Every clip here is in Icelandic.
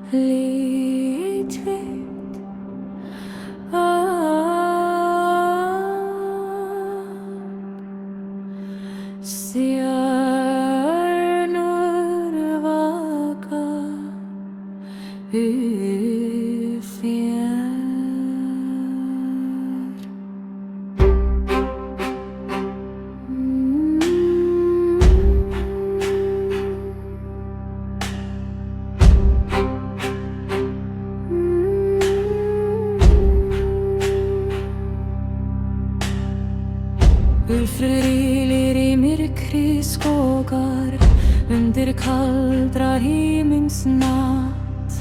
Lítið stjörnur vaka yfir þér. Úlfur ylir í myrkri skógar undir kaldra himins natt.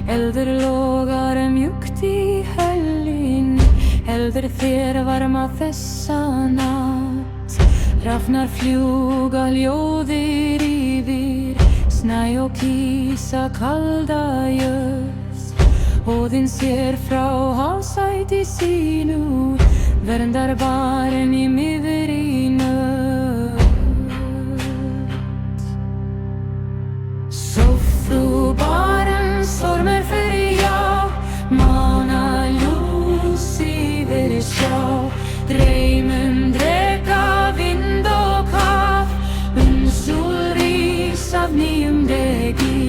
Eldur logar mjúkt í höllinni, heldur þér varma þessa natt. Hrafnar fljúga ljóðir yfir snæ og kísa kalda jöst. Óðinn sér frá hásæti sínu, verndar barn í miðri nött. Sofðu barn, stormur fyrir já, mánaljós yfir sjá. Dreymum dreka, vind og kaf, sól rís af nýjum degi.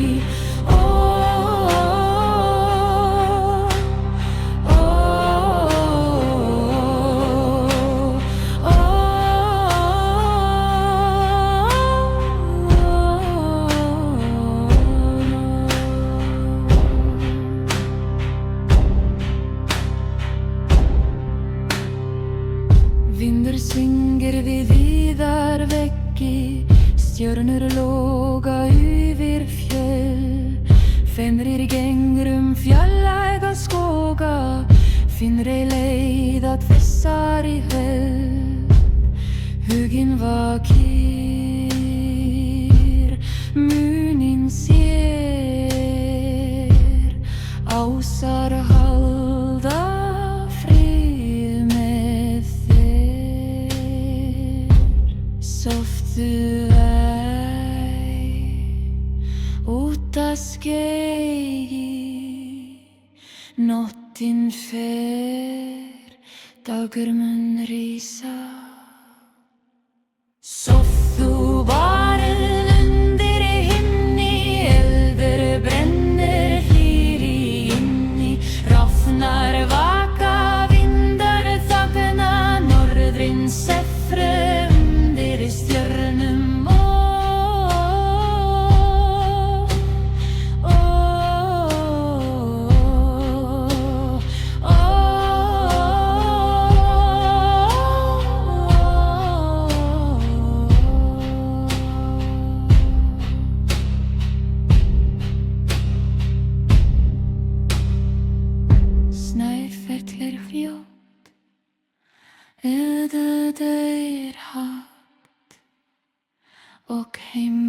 Vindur syngir við víðar veggi, stjörnur loga yfir fjöll. Fenrir gengrum fjarlæga skóga, finnur ei leið að þessari höll. Huginn vakir, munin sér, ásar halda frið með þér. Sofðu út að skegi, nóttin fer, dagur mun rísa. Sofðu barn undir himni, eldur brennur hlýr í inni. Hrafnar vaka, vindar þagna, norðrinn sefra undir stjörnum. Snæfellur fljót, eldur deyr hátt og heim